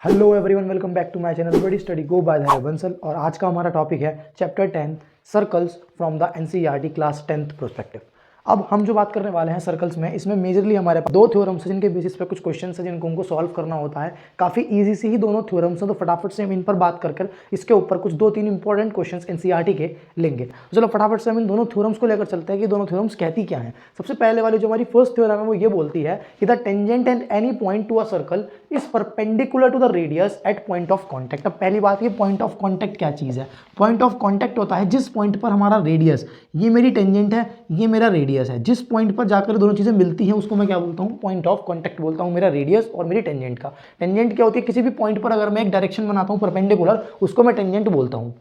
Hello everyone, welcome back to my channel buddy study go by Hare Bansal. और आज का हमारा टॉपिक है chapter 10 circles from the NCERT class 10th prospective. अब हम जो बात करने वाले हैं सर्कल्स में, इसमें मेजरली हमारे पास दो थ्योरम्स हैं जिनके बेसिस पे कुछ क्वेश्चंस हैं जिनको हमको सॉल्व करना होता है। काफ़ी इजी से ही दोनों थ्योरम्स हैं, तो फटाफट से हम इन पर बात कर इसके ऊपर कुछ दो तीन इंपॉर्टेंट क्वेश्चंस एनसीईआरटी के लेंगे। तो चलो फटाफट से हम इन दोनों थ्योरम्स को लेकर चलते हैं कि दोनों थ्योरम्स कहती क्या हैं। सबसे पहले वाली जो हमारी फर्स्ट थ्योरम है वो ये बोलती है कि the tangent and any point to a circle is perpendicular to the radius at point of contact. अब पहली बात, ये पॉइंट ऑफ कॉन्टैक्ट क्या चीज़ है? पॉइंट ऑफ कॉन्टैक्ट होता है जिस पॉइंट पर हमारा रेडियस, ये मेरी टेंजेंट है, ये मेरा रेडियस है, जिस पॉइंट पर जाकर दोनों चीजें मिलती हैं उसको मैं क्या बोलता हूं? पॉइंट ऑफ कांटेक्ट बोलता हूं। मेरा रेडियस और मेरी टेंजेंट का। टेंजेंट क्या होती है? किसी भी पॉइंट पर अगर मैं एक डायरेक्शन बनाता हूं परपेंडिकुलर, उसको मैं टेंजेंट बोलता हूं।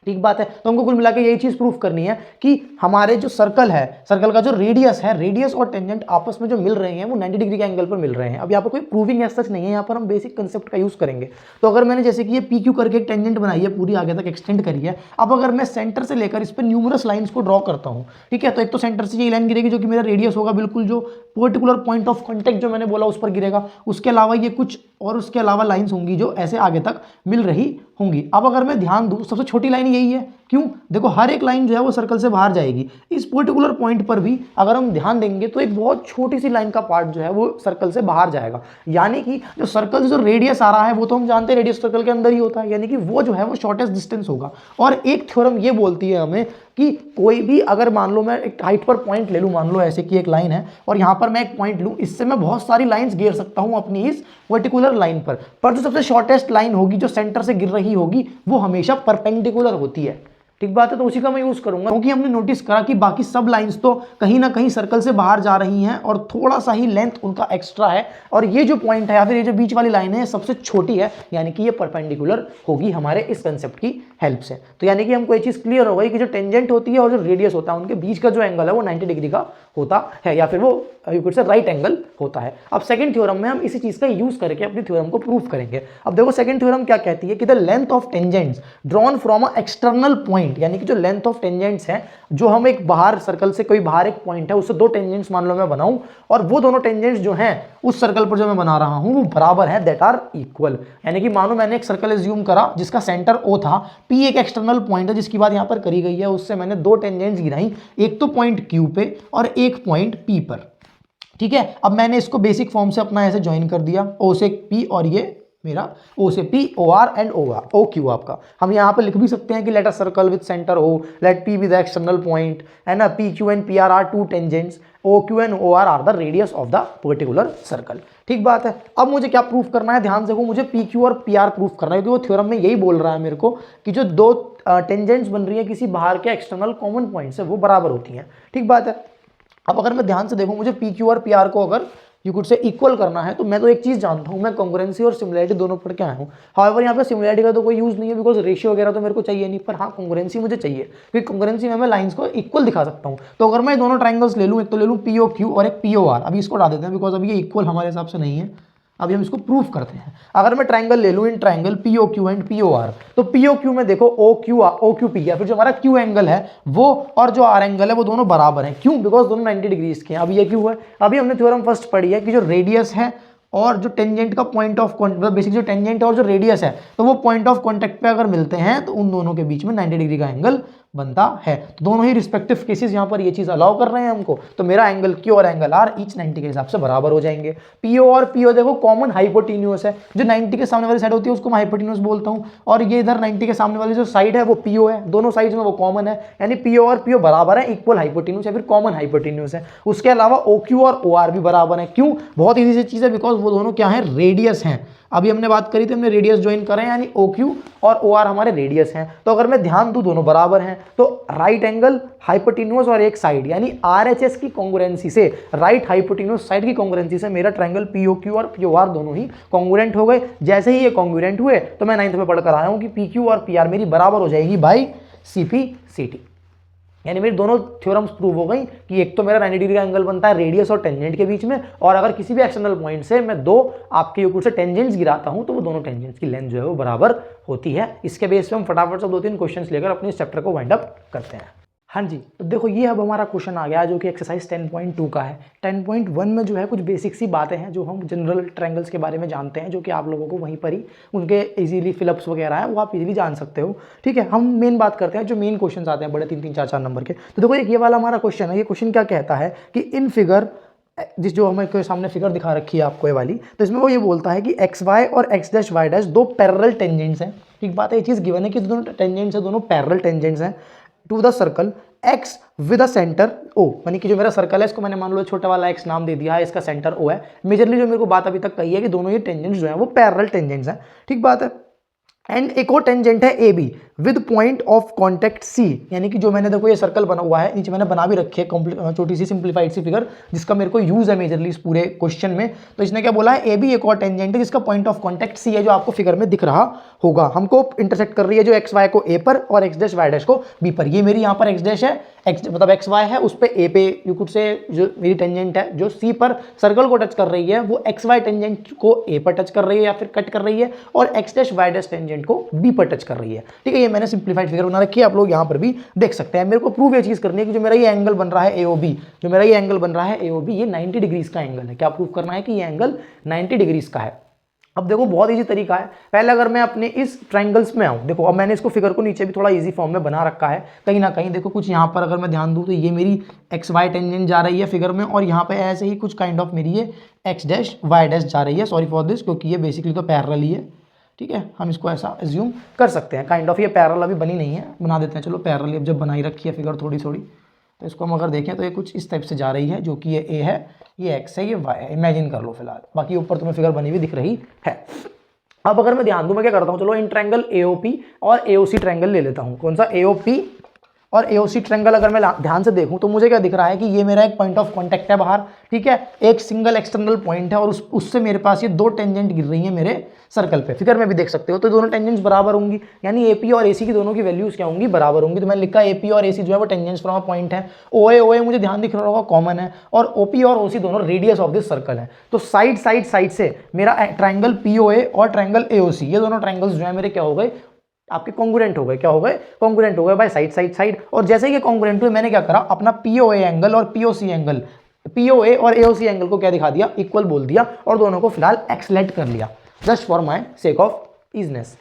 ठीक बात है। तो हमको कुल मिला के यही चीज प्रूफ करनी है कि हमारे जो सर्कल है, सर्कल का जो रेडियस है, रेडियस और टेंजेंट आपस में जो मिल रहे हैं वो 90 डिग्री के एंगल पर मिल रहे हैं। अब यहाँ पर कोई प्रूविंग ऐसा सच नहीं है, यहाँ पर हम बेसिक कंसेप्ट का यूज करेंगे। तो अगर मैंने जैसे कि ये पी क्यू करके एक टेंजेंट बनाई है, पूरी आगे तक एक्सटेंड करी है, अब अगर मैं सेंटर से लेकर इस पर न्यूमरस लाइन्स को ड्रॉ करता हूँ, ठीक है, तो एक तो सेंटर से ये लाइन गिरेगी जो कि मेरा रेडियस होगा, बिल्कुल जो पर्टिकुलर पॉइंट ऑफ कॉन्टेक्ट जो मैंने बोला उस पर गिरेगा। उसके अलावा ये कुछ और उसके अलावा लाइन्स होंगी जो ऐसे आगे तक मिल रही होंगी। अब अगर मैं ध्यान दूं, सबसे छोटी लाइन यही है। क्यों? देखो हर एक लाइन जो है वो सर्कल से बाहर जाएगी। इस पर्टिकुलर पॉइंट पर भी अगर हम ध्यान देंगे तो एक बहुत छोटी सी लाइन का पार्ट जो है वो सर्कल से बाहर जाएगा। यानी कि जो सर्कल से जो रेडियस आ रहा है वो तो हम जानते हैं रेडियस सर्कल के अंदर ही होता है, यानी कि वो जो है वो शॉर्टेस्ट डिस्टेंस होगा। और एक थ्योरम ये बोलती है हमें कि कोई भी अगर मान लो मैं एक हाइट पर पॉइंट ले लूं, मान लो ऐसे कि एक लाइन है और यहां पर मैं एक पॉइंट लूं, इससे मैं बहुत सारी लाइंस गिर सकता हूं अपनी इस पर्टिकुलर लाइन पर जो सबसे शॉर्टेस्ट लाइन होगी जो सेंटर से गिर रही होगी वो हमेशा परपेंडिकुलर होती है। ठीक बात है। तो उसी का मैं यूज करूंगा क्योंकि हमने नोटिस करा कि बाकी सब लाइंस तो कहीं ना कहीं सर्कल से बाहर जा रही हैं और थोड़ा सा ही लेंथ उनका एक्स्ट्रा है, और ये जो पॉइंट है या फिर ये जो बीच वाली लाइन है सबसे छोटी है, यानी कि ये परपेंडिकुलर होगी हमारे इस कंसेप्ट की हेल्प से। तो यानी कि हमको ये चीज क्लियर हो गई कि जो टेंजेंट होती है और जो रेडियस होता है उनके बीच का जो एंगल है वो 90 डिग्री का होता है, या फिर वो you could say right angle होता है। अब सेकंड थ्योरम में हम इसी चीज का यूज करके अपनी थ्योरम को प्रूव करेंगे। अब देखो सेकंड थ्योरम क्या कहती है कि the length of tangents drawn from a external point, यानी कि जो लेंथ ऑफ टेंजेंट्स है, जो हम एक बाहर सर्कल से कोई बाहर एक पॉइंट है उससे दो टेंजेंट्स मान लो मैं बनाऊं, और वो दोनों टेंजेंट्स जो हैं उस सर्कल पर जो मैं बना रहा हूं वो बराबर है, दैट आर इक्वल। यानी कि मानो मैंने एक सर्कल एज्यूम करा जिसका सेंटर ओ था, पी एक एक्सटर्नल पॉइंट है जिसकी बात यहां पर करी गई है, उससे मैंने दो टेंजेंट्स गिराई, एक तो पॉइंट क्यू पे और एक पॉइंट पी पर। ठीक है। अब मैंने इसको बेसिक फॉर्म से अपना ऐसे ज्वाइन कर दिया, ओ से पी और ये मेरा ओ से P, O R and O R, O Q आपका। हम यहाँ पे लिख भी सकते हैं कि let a circle with centre O, let P with external point, है ना, P Q and P R two tangents, O Q and O R the radius of the particular circle. ठीक बात है। अब मुझे क्या प्रूफ करना है? ध्यान से देखो, मुझे पी क्यू और पी आर प्रूफ करना है, क्योंकि वो थ्योरम में यही बोल रहा है मेरे को कि जो दो टेंजेंट्स बन रही है किसी बाहर के एक्सटर्नल कॉमन पॉइंट से वो बराबर होती हैं। ठीक बात है। अब अगर मैं ध्यान से देखूं, मुझे पी क्यू और पी आर को अगर यू कुड से इक्वल करना है तो मैं तो एक चीज जानता हूं, मैं कांग्रुएंसी और सिमिलरिटी दोनों पढ़ के आया हूं। हाउएवर यहाँ पे सिमिलरिटी का तो कोई यूज नहीं है बिकॉज रेशियो वगैरह तो मेरे को चाहिए नहीं, पर हाँ कांग्रुएंसी मुझे चाहिए क्योंकि कांग्रुएंसी में मैं लाइंस को इक्वल दिखा सकता हूं। तो अगर मैं दोनों ट्राइंगल्स ले लूं, एक तो ले लूं पी ओ क्यू और एक पी ओ आर, अभी इसको हटा देते हैं बिकॉज अभी ये इक्वल हमारे हिसाब से नहीं है, अभी हम इसको प्रूफ करते हैं। अगर मैं ट्राइंगल ले लूं in triangle P O Q and P O R, तो पी ओ क्यू में देखो ओ क्यू पी, या फिर जो हमारा क्यू एंगल है वो और जो आर एंगल है वो दोनों बराबर हैं। क्यों? बिकॉज दोनों 90 डिग्रीज के हैं। अब ये क्यों है? अभी हमने थ्योरम फर्स्ट पढ़ी है कि जो रेडियस है और जो टेंजेंट का पॉइंट ऑफ कॉन्टेक्ट, बेसिक जो टेंजेंट है और जो रेडियस है, तो वो पॉइंट ऑफ कॉन्टेक्ट पे अगर मिलते हैं तो उन दोनों के बीच में 90 डिग्री का एंगल बनता है। तो दोनों ही रिस्पेक्टिव केसेस यहाँ पर ये चीज अलाउ कर रहे हैं हमको, तो मेरा एंगल क्यू और एंगल आर ईच 90 के हिसाब से बराबर हो जाएंगे। पीओ और पीओ देखो कॉमन हाइपोटेन्यूस है, जो 90 के सामने वाली साइड होती है उसको मैं हाइपोटेन्यूस बोलता हूँ, और ये इधर 90 के सामने वाली जो साइड है वो पीओ है, दोनों साइड्स में वो कॉमन है, यानी पीओ और पीओ बराबर है, इक्वल हाइपोटेन्यूस या फिर कॉमन हाइपोटेन्यूस है। उसके अलावा ओ क्यू और ओ आर भी बराबर है। क्यों? बहुत ईजी सी चीज है, बिकॉज वो दोनों क्या है? रेडियस हैं। अभी हमने बात करी थी, हमने रेडियस ज्वाइन करें, यानी ओ क्यू और ओ आर हमारे रेडियस हैं। तो अगर मैं ध्यान दूं दोनों बराबर हैं, तो राइट एंगल हाइपोटेन्यूस और एक साइड, यानी आरएचएस की कांग्रुएंसी से, राइट हाइपोटेन्यूस साइड की कांग्रुएंसी से मेरा ट्रायंगल पीओक्यू और पीओआर दोनों ही कांग्रुएंट हो गए। जैसे ही ये कांग्रुएंट हुए तो मैं 9th में पढ़कर आया हूं कि पीक्यू और पीआर मेरी बराबर हो जाएगी बाई सीपी सीटी। यानी मेरी दोनों थ्योरम्स प्रूव हो गई कि एक तो मेरा 90 डिग्री का एंगल बनता है रेडियस और टेंजेंट के बीच में, और अगर किसी भी एक्सटर्नल पॉइंट से मैं दो आपके ऊपर से टेंजेंट्स गिराता हूं तो वो दोनों टेंजेंट्स की लेंथ जो है वो बराबर होती है। इसके बेस पे हम फटाफट से 2-3 क्वेश्चंस लेकर अपने इस चैप्टर को वाइंड अप करते हैं। हाँ जी, तो देखो ये अब हमारा क्वेश्चन आ गया जो कि एक्सरसाइज 10.2 का है। 10.1 में जो है कुछ बेसिक सी बातें हैं जो हम जनरल ट्रायंगल्स के बारे में जानते हैं, जो कि आप लोगों को वहीं पर ही उनके इजीली फिलअप्स वगैरह हैं वो आप इजीली जान सकते हो। ठीक है, हम मेन बात करते हैं जो मेन क्वेश्चन आते हैं बड़े 3-3, 4-4 नंबर के। तो देखो एक ये वाला हमारा क्वेश्चन है। ये क्वेश्चन क्या कहता है कि इन फिगर, जिस जो हमें सामने फिगर दिखा रखी है आपको ये वाली, तो इसमें वो ये बोलता है कि एक्स वाई और एक्स डैश वाई डैश दो पैरेलल टेंजेंट्स हैं। ठीक बात है, ये चीज़ गिवन है कि दोनों टेंजेंट्स है, दोनों पैरेलल टेंजेंट्स हैं to the circle x with a centre O, यानी कि जो मेरा सर्कल है इसको मैंने मान लो छोटा वाला एक्स नाम दे दिया है, इसका सेंटर ओ है। मेजरली जो मेरे को बात अभी तक कही है कि दोनों ये टेंजेंट्स जो है वो पैरेलल टेंजेंट्स हैं। ठीक बात है। एंड एक और टेंजेंट है A B with point of contact C, यानी कि जो मैंने देखो ये सर्कल बना हुआ है, नीचे मैंने बना भी रखी है छोटी सी सिंप्लीफाइड सी फिगर जिसका मेरे को यूज है मेजरली इस पूरे क्वेश्चन में। तो इसने क्या बोला है, ए बी एक और टेंजेंट है जिसका पॉइंट ऑफ कॉन्टेक्ट सी है, जो आपको फिगर में दिख रहा होगा। हमको इंटरसेक्ट कर रही है जो एक्स वाई को ए पर और एक्स डैश वाई डैश को बी पर। ये मेरी यहाँ पर एक्स डैश है, एक्स मतलब एक्स वाई है, उस पर ए पे यू कुड से जो मेरी टेंजेंट है जो सी पर सर्कल को टच कर रही है वो एक्स वाई टेंजेंट को ए पर टच कर रही है या फिर कट कर रही है, और x dash y dash tangent को बी पर टच कर रही है। ठीक है, ये मैंने सिंप्लीफाइड फिगर बना रखी है, आप लोग यहाँ पर भी देख सकते हैं। मेरे को प्रूव ये चीज करनी है कि जो मेरा ये एंगल बन रहा है एओबी, जो मेरा ये एंगल बन रहा है एओबी, ये 90 डिग्रीज का एंगल है। क्या प्रूव करना है कि ये एंगल 90 डिग्रीज का है। अब देखो बहुत इजी तरीका है। पहले अगर मैं अपने इस ट्रायंगल्स में आऊँ, देखो अब मैंने इसको फिगर को नीचे भी थोड़ा इजी फॉर्म में बना रखा है कहीं ना कहीं। देखो कुछ यहाँ पर अगर मैं ध्यान दूँ तो ये मेरी एक्स वाई टेंजेंट जा रही है फिगर में, और यहाँ पे ऐसे ही कुछ काइंड ऑफ मेरी ये एक्स डैश वाई डैश जा रही है। सॉरी फॉर दिस, क्योंकि ये बेसिकली तो पैरेलल ही है। ठीक है, हम इसको ऐसा एज्यूम कर सकते हैं। काइंड ऑफ ये पैरेलल अभी बनी नहीं है, बना देते हैं चलो पैरेलल। अब जब बनाई रखी है फिगर थोड़ी थोड़ी, तो इसको हम अगर देखें तो ये कुछ इस टाइप से जा रही है, जो कि ये ए है, ये एक्स है, ये वाई है। इमेजिन कर लो फिलहाल, बाकी ऊपर तुम्हें फिगर बनी हुई दिख रही है। अब अगर मैं ध्यान दूं, मैं क्या करता हूं, चलो इन ट्रायंगल एओपी और एओसी ट्रायंगल ले लेता हूं। कौन सा, एओपी और एओसी ट्रायंगल अगर मैं ध्यान से देखूं तो मुझे क्या दिख रहा है कि ये मेरा एक पॉइंट ऑफ कांटेक्ट है बाहर। ठीक है, एक सिंगल एक्सटर्नल पॉइंट है और उससे मेरे पास ये दो टेंजेंट गिर रही हैं मेरे सर्कल पे। फिगर में भी देख सकते हो, तो दोनों टेंजेंट्स बराबर होंगी, यानी एपी और एसी की दोनों की वैल्यूज क्या होंगी, बराबर होंगी। तो मैंने लिखा एपी और एसी जो है वो टेंजेंट्स फ्रॉम अ पॉइंट है। ओए ओए मुझे ध्यान दिख रहा होगा कॉमन है, और ओपी और ओसी दोनों रेडियस ऑफ दिस सर्कल है। तो साइड साइड साइड से मेरा ट्रायंगल पीओए और ट्रायंगल एओसी, ये दोनों ट्रायंगल्स जो है मेरे क्या हो गए, आपके कॉन्ग्रुएंट हो गए। क्या हो गए, कॉन्ग्रुएंट हो गए बाय साइड साइड साइड। और जैसे ये कॉन्ग्रुएंट हुए, मैंने क्या करा, अपना पीओए एंगल और पीओसी एंगल, पीओए और एओसी एंगल को क्या दिखा दिया, इक्वल बोल दिया, और दोनों को फिलहाल एक्सलेट कर लिया just for my sake of isness.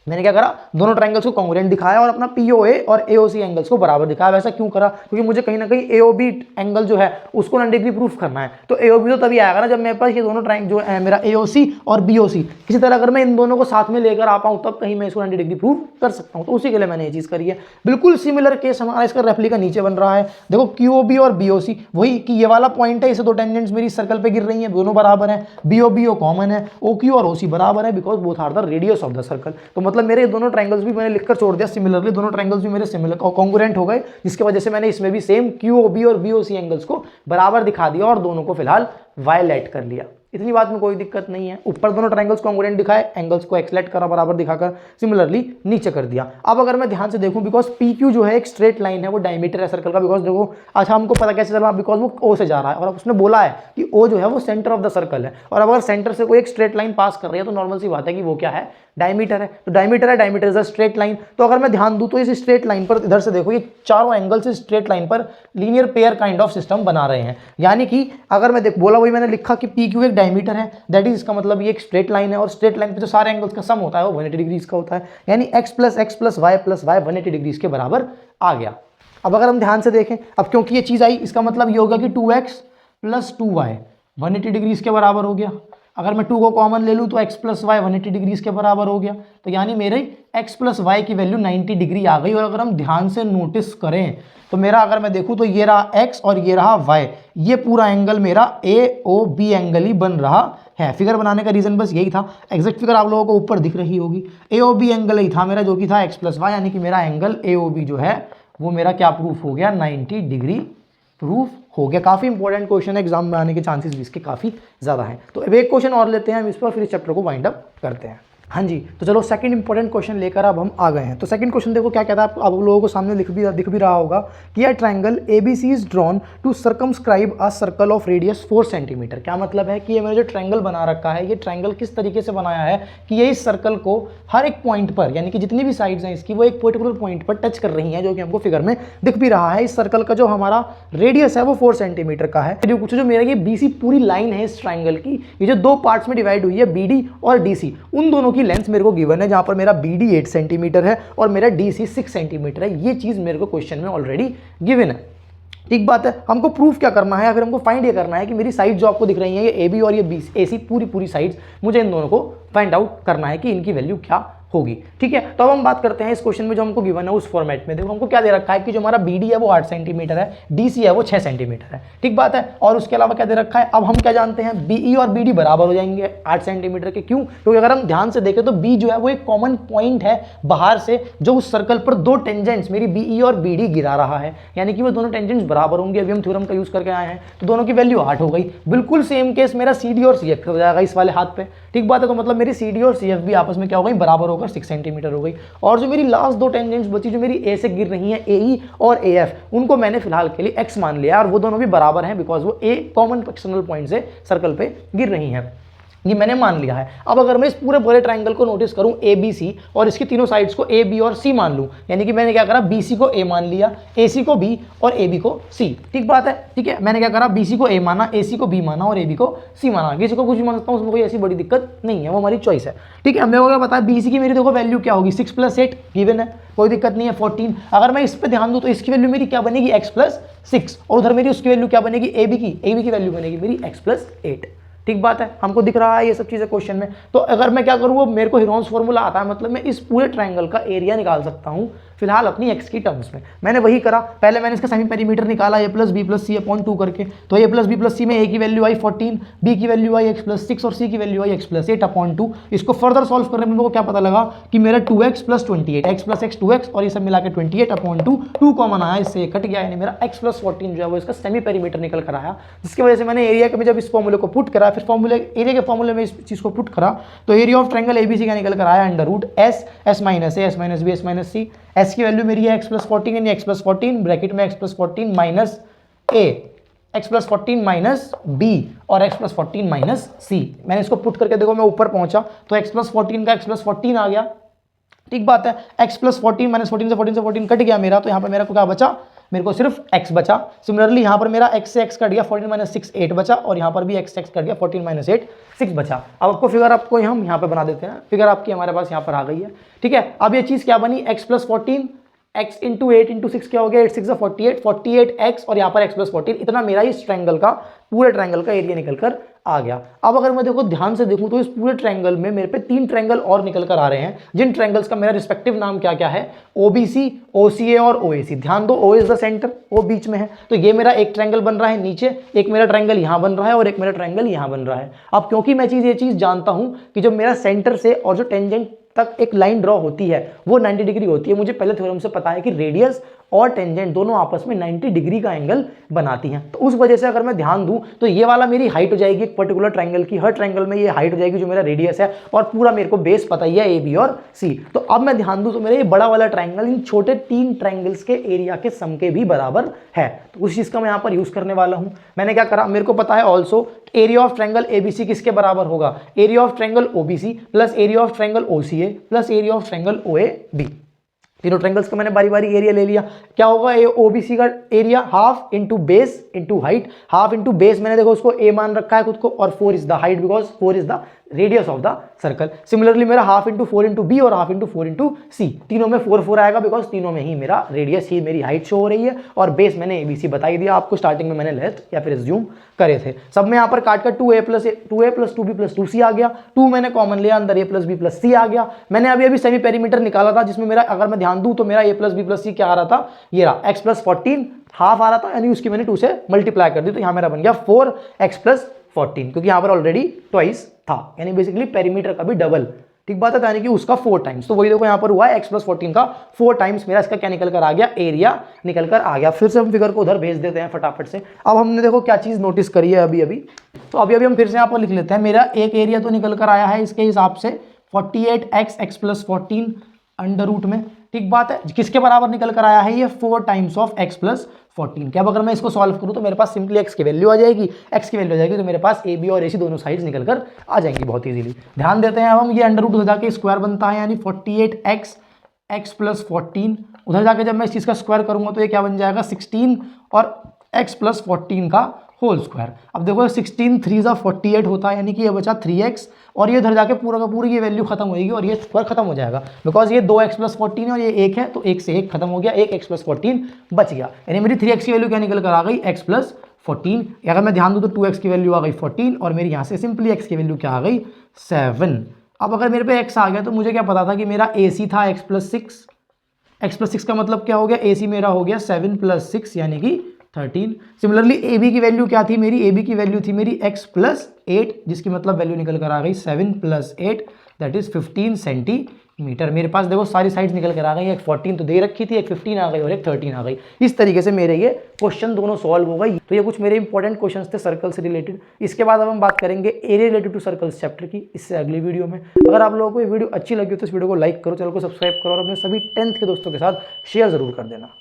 मैंने क्या करा, दोनों ट्रायंगल्स को कॉन्ग्रुएंट दिखाया और अपना पीओए और एओसी एंगल्स को बराबर दिखाया। वैसा क्यों करा, क्योंकि मुझे कहीं ना कहीं एओबी एंगल जो है उसको 90 डिग्री प्रूफ करना है। तो एओबी तो तभी आएगा ना जब मेरे पास ये दोनों ट्रायंगल जो है मेरा एओसी और बीओसी, किसी तरह अगर मैं इन दोनों को साथ में लेकर आ पाऊँ तब कहीं मैं इसको 90 डिग्री प्रूफ कर सकता हूँ। तो उसी के लिए मैंने ये चीज़ करी है। बिल्कुल सिमिलर केस हमारा इसका रेप्लिका नीचे बन रहा है। देखो क्यूओबी और बीओसी, वही कि ये वाला पॉइंट है, इसे दो टेंजेंट्स मेरी सर्कल पे गिर रही हैं, दोनों बराबर है। बीओबी कॉमन है, ओक्यू और ओसी बराबर है, because both are the radius of the circle. तो मतलब मेरे दोनों ट्रायंगल्स भी मैंने लिखकर छोड़ दिया सिमिलरली, दोनों ट्रायंगल्स भी मेरे सिमिलर कॉन्ग्रुएंट हो गए, जिसकी वजह से मैंने इसमें भी सेम क्यूओबी और बीओसी एंगल्स को बराबर दिखा दिया और दोनों को फिलहाल वायलेट कर लिया। इतनी बात में कोई दिक्कत नहीं है। ऊपर दोनों ट्रायंगल्स कॉन्ग्रुएंट दिखाए, एंगल्स को एक्सलेट करा बराबर दिखाकर, सिमिलरली नीचे कर दिया। अब अगर मैं ध्यान से देखूं, बिकॉज पी क्यू जो है एक स्ट्रेट लाइन है, वो डायमीटर है सर्कल का। बिकॉज देखो अच्छा हमको पता कैसे चला, बिकॉज वो ओ से जा रहा है और उसने बोला है कि ओ जो है वो सेंटर ऑफ द सर्कल है, और अगर सेंटर से कोई एक स्ट्रेट लाइन पास कर रही है तो नॉर्मल सी बात है कि वो क्या है, डायमीटर है। तो डायमीटर है, diameter is a straight line. तो अगर मैं ध्यान दूं तो इस स्ट्रेट लाइन पर इधर से देखो, ये चारों एंगल्स इस स्ट्रेट लाइन पर linear pair kind of system बना रहे हैं। यानी कि अगर मैं बोला, वही मैंने लिखा कि पी क्यू एक डायमीटर है, दैट इज इसका मतलब ये एक स्ट्रेट लाइन है, और स्ट्रेट लाइन पे जो सारे एंगल्स का सम होता है वो 180 डिग्रीज का होता है। यानी x प्लस वाई 180 डिग्रीज के बराबर आ गया। अब अगर हम ध्यान से देखें, अब क्योंकि ये चीज आई, इसका मतलब ये होगा कि 2x प्लस 2y 180 डिग्रीज के बराबर हो गया। अगर मैं 2 को कॉमन ले लूँ तो x प्लस वाई 180 डिग्रीज के बराबर हो गया। तो यानी मेरे x प्लस वाई की वैल्यू 90 डिग्री आ गई। और अगर हम ध्यान से नोटिस करें तो मेरा, अगर मैं देखूँ तो ये रहा x और ये रहा y, ये पूरा एंगल मेरा AOB एंगल ही बन रहा है। फिगर बनाने का रीजन बस यही था। एग्जैक्ट फिगर आप लोगों को ऊपर दिख रही होगी। AOB एंगल ही था मेरा, जो कि था x प्लस वाई, यानी कि मेरा एंगल AOB जो है वो मेरा क्या प्रूफ हो गया, 90 डिग्री प्रूफ हो गया। काफ़ी इंपॉर्टेंट क्वेश्चन है, एग्जाम में आने के चांसेस भी इसके काफ़ी ज़्यादा हैं। तो अब एक क्वेश्चन और लेते हैं हम इस पर, फिर इस चैप्टर को वाइंड अप करते हैं। हाँ जी, तो चलो सेकंड इंपॉर्टेंट क्वेश्चन लेकर अब हम आ गए हैं। तो सेकंड क्वेश्चन देखो क्या कहता है, आप लोगों को सामने दिख भी रहा होगा कि यह triangle ABC is drawn to circumscribe a circle of radius 4 centimetre. क्या मतलब है कि ये मैंने जो ट्रायंगल बना रखा है, ये ट्रायंगल किस तरीके से बनाया है कि ये इस सर्कल को हर एक पॉइंट पर, यानी कि जितनी भी साइड्स हैं इसकी, वो एक पर्टिकुलर पॉइंट पर टच कर रही हैं, जो कि हमको फिगर में दिख भी रहा है। इस सर्कल का जो हमारा रेडियस है वो 4 सेंटीमीटर का है। जो मेरा ये BC पूरी लाइन है इस ट्रायंगल की, ये जो दो पार्ट्स में डिवाइड हुई है BD और DC, उन दोनों की लेंथ मेरे को गिवन है, जहां पर मेरा BD 8 सेंटीमीटर है और मेरा DC 6 सेंटीमीटर है। ये चीज मेरे को क्वेश्चन में ऑलरेडी गिवन है। ठीक बात है, हमको प्रूफ क्या करना है, या फिर हमको फाइंड ये करना है कि मेरी साइड जो आपको दिख रही है ये AB और ये AC पूरी साइड्स, मुझे इन दोनों को फाइंड आउट करना है कि इनकी वैल्यू क्या होगी। ठीक है, तो अब हम बात करते हैं इस क्वेश्चन में जो हमको गिवन है उस फॉर्मेट में। देखो हमको क्या दे रखा है कि जो हमारा BD है वो 8 सेंटीमीटर है, DC है वो 6 सेंटीमीटर है। ठीक बात है, और उसके अलावा क्या दे रखा है, अब हम क्या जानते हैं, BE और BD बराबर हो जाएंगे 8 सेंटीमीटर के। क्यों? क्योंकि अगर हम ध्यान से देखें तो B जो है वो एक कॉमन पॉइंट है बाहर से, जो उस सर्कल पर दो टेंजेंट्स मेरी BE और BD गिरा रहा है, यानी कि वो दोनों टेंजेंट्स बराबर होंगे। अभी हम थ्योरम का यूज करके आए हैं, तो दोनों की वैल्यू 8 हो गई। बिल्कुल सेम केस मेरा CD और CF हो जाएगा इस वाले हाथ पे। ठीक बात है, तो मतलब मेरी CD और CF भी आपस में क्या हो गई, बराबर होकर 6 सेंटीमीटर हो गई। और जो मेरी लास्ट दो टेंजेंट्स बची, जो मेरी A से गिर रही हैं, AE और AF, उनको मैंने फिलहाल के लिए X मान लिया और वो दोनों भी बराबर हैं, बिकॉज वो A कॉमन एक्सटर्नल पॉइंट से सर्कल पे गिर रही हैं। ये मैंने मान लिया है। अब अगर मैं इस पूरे ट्रायंगल को नोटिस करूं ABC और इसकी तीनों साइड्स को A, B और C मान लूं, यानी कि मैंने क्या करा, BC को A मान लिया, AC को B और AB को C। ठीक बात है, ठीक है, मैंने क्या करा, BC को A माना, AC को B माना और AB को C माना। किसी को कुछ भी मान सकता हूं, उसमें कोई ऐसी बड़ी दिक्कत नहीं है, वो हमारी चॉइस है। ठीक है, हमने क्या बताया, BC की मेरी देखो वैल्यू क्या होगी, 6 + 8 गिवन है, कोई दिक्कत नहीं है, 14। अगर मैं इस पर ध्यान दूं तो इसकी वैल्यू मेरी क्या बनेगी, X + 6, और उधर मेरी उसकी वैल्यू क्या बनेगी, AB की वैल्यू बनेगी मेरी X + 8। ठीक बात है, हमको दिख रहा है ये सब चीजें क्वेश्चन में। तो अगर मैं क्या करूँ, वो मेरे को हीरोन्स फॉर्मूला आता है, मतलब मैं इस पूरे ट्रायंगल का एरिया निकाल सकता हूँ फिलहाल अपनी X की टर्म्स में। मैंने वही करा, पहले मैंने इसका सेमी पेरीमीटर निकाला A + B + C अपॉन 2 करके। तो A + B + C में A की वैल्यू आई 14, B की वैल्यू आई X + 6 और C की वैल्यू आई X + 8 अपॉन 2। इसको फर्दर सॉल्व करने में मेरे को क्या पता लगा कि मेरा 2X + 28, X + X 2X और ये सब मिला के 28 अपॉन 2, 2 कॉमन आया, इससे कट गया, यानी मेरा X + 14 जो है वो इसका सेमी पेरीमीटर निकल कर आया। जिसकी वजह से मैंने एरिया के जब इस फॉर्मूले को पुट करा, फिर एरिया के फॉर्मूले में इस चीज को पुट करा, तो एरिया ऑफ ट्रायंगल ABC का निकल कर आया √S, S - A, S - B, S - C। S की वैल्यू मेरी है X + 14, यानी X + 14 ब्रैकेट में X + 14 minus A, X + 14 minus B और X + 14 - C। मैंने इसको पुट करके देखो मैं ऊपर पहुंचा तो X + 14 का X + 14 आ गया। ठीक बात है, X + 14 - 14 से 14 कट गया मेरा, तो यहाँ पर मेरा को क्या बचा, मेरे को सिर्फ X बचा। सिमिलरली यहाँ पर मेरा X से X कट गया, 14 - 6 8 बचा, और यहाँ पर भी X से X कट गया, 14 - 8 6 बचा। अब आपको फिगर आपको हम यहाँ पे बना देते हैं, फिगर आपकी हमारे पास यहाँ पर आ गई है। ठीक है, अब ये चीज़ क्या बनी, X + 14 X × 8 × 6 क्या हो गया, 8 6 48, 48X और यहाँ पर X + 14, इतना मेरा इस ट्रायंगल का, पूरे ट्रायंगल का एरिया निकल कर आ गया। अब अगर मैं देखो ध्यान से देखूं तो इस पूरे ट्रायंगल में मेरे पे 3 ट्रायंगल और निकल कर आ रहे हैं, जिन ट्रायंगल्स का मेरा रिस्पेक्टिव नाम क्या क्या है, OBC, OCA और OAC। ध्यान दो, O is the centre, O बीच में है, तो ये मेरा एक ट्रायंगल बन रहा है नीचे, एक मेरा ट्रायंगल यहाँ बन रहा है और एक मेरा ट्रायंगल यहाँ बन रहा है। अब क्योंकि मैं ये चीज जानता हूं कि जो मेरा सेंटर से और जो टेंजेंट तक एक लाइन ड्रॉ होती है वो 90 डिग्री होती है, मुझे पहले थ्योरम से पता है कि रेडियस और टेंजेंट दोनों आपस में 90 डिग्री का एंगल बनाती हैं। तो उस वजह से अगर मैं ध्यान दूं तो ये वाला मेरी हाइट हो जाएगी एक पर्टिकुलर ट्रायंगल की, हर ट्रायंगल में ये हाइट हो जाएगी जो मेरा रेडियस है, और पूरा मेरे को बेस पता ही है A, B और C। तो अब मैं ध्यान दूं तो मेरा ये बड़ा वाला ट्रायंगल इन छोटे 3 ट्रायंगल्स के एरिया के सम के भी बराबर है। तो उस चीज का मैं यहाँ पर यूज करने वाला हूँ। मैंने क्या करा, मेरे को पता है also area of triangle ABC किसके बराबर होगा, area of triangle OBC plus area of triangle OCA plus area of triangle OAB। तीनों ट्रायंगल्स का मैंने बारी बारी एरिया ले लिया। क्या होगा, OBC का area half into base into height, half into base मैंने देखो उसको A मान रखा है खुद को, और 4 is the height because 4 is the radius of the circle. Similarly मेरा हाफ इंटू 4 इंटू B और हाफ इंटू 4 इंटू C, तीनों में 4 4 आएगा बिकॉज तीनों में ही मेरा रेडियस ही मेरी हाइट शो हो रही है, और बेस मैंने ABC बता ही दिया आपको स्टार्टिंग में, मैंने लेथ या फिर एज्यूम करे थे। सब में यहाँ पर काट कर 2A + 2B + 2C आ गया, 2 मैंने कॉमन लिया, अंदर A + B + C आ गया। मैंने अभी सेमी पेरीमीटर निकाला था जिसमें मेरा, अगर मैं ध्यान दूं तो मेरा A + B + C क्या आ रहा था, ये रहा X + 14 हाफ आ रहा था, यानी उसकी मैंने 2 से मल्टीप्लाई कर दी, तो यहाँ मेरा बन गया 4X + 14, क्योंकि यहाँ पर ऑलरेडी ट्वाइस था, यानी बेसिकली पेरीमीटर का भी डबल। ठीक बात है, यानी कि उसका 4 टाइम्स। तो वही देखो यहाँ पर हुआ है X + 14 का 4 टाइम्स मेरा इसका क्या निकल कर आ गया, एरिया निकल कर आ गया। फिर से हम फिगर को उधर भेज देते हैं फटाफट से। अब हमने देखो क्या चीज नोटिस करी है अभी, तो अभी हम फिर से यहाँ पर लिख लेते हैं। मेरा एक एरिया तो निकल कर आया है इसके हिसाब से 48x x plus 14 under root में, ठीक बात है। किसके बराबर निकल कर आया है ये 4 टाइम्स ऑफ x प्लस 14 के। अब अगर मैं इसको सॉल्व करूं तो मेरे पास सिंपली x की वैल्यू आ जाएगी, x की वैल्यू आ जाएगी तो मेरे पास AB और AC दोनों साइड्स निकल कर आ जाएंगी बहुत इजीली। ध्यान देते हैं अब हम, ये अंडर रूट उधर जाके स्क्वायर बनता है, यानी 48x x प्लस 14, उधर जाके जब मैं इस चीज़ का स्क्वायर करूंगा तो ये क्या बन जाएगा 16 और x प्लस 14 का होल स्क्वायर। अब देखो 16 3 ज़ा 48 होता है, यानी कि ये बचा 3x, और ये इधर जाके पूरा का पूरी ये वैल्यू खत्म होगी और ये स्क्वायर खत्म हो जाएगा, बिकॉज ये 2x प्लस 14 है और ये 1 है, तो 1 से 1 खत्म हो गया, 1x प्लस 14 बच गया, यानी मेरी 3x की वैल्यू क्या निकल कर आ गई x प्लस 14। अगर मैं ध्यान दूँ तो 2x की वैल्यू आ गई 14 और मेरी यहाँ से सिंपली x की वैल्यू क्या आ गई 7। अब अगर मेरे पे x आ गया तो मुझे क्या पता था कि मेरा AC था x प्लस 6 का मतलब क्या हो गया, AC मेरा हो गया 7 प्लस 6 यानी कि 13। सिमिलरली AB की वैल्यू क्या थी मेरी, AB की वैल्यू थी मेरी x प्लस 8, जिसकी मतलब वैल्यू निकल कर आ गई 7 प्लस 8 दैट इज 15 सेंटीमीटर। मेरे पास देखो सारी साइड्स निकल कर आ गई, एक 14 तो दे रखी थी, एक 15 आ गई और एक 13 आ गई। इस तरीके से मेरे ये क्वेश्चन दोनों सॉल्व हो गई। तो ये कुछ मेरे इंपॉर्टेंट क्वेश्चन थे सर्कल से रिलेटेड। इसके बाद अब हम बात करेंगे area related to circles chapter की, इससे अगली वीडियो में। अगर आप लोगों को ये वीडियो अच्छी लगी हो तो इस वीडियो को लाइक करो, चैनल को सब्सक्राइब करो और अपने सभी 10th के दोस्तों के साथ शेयर जरूर कर देना।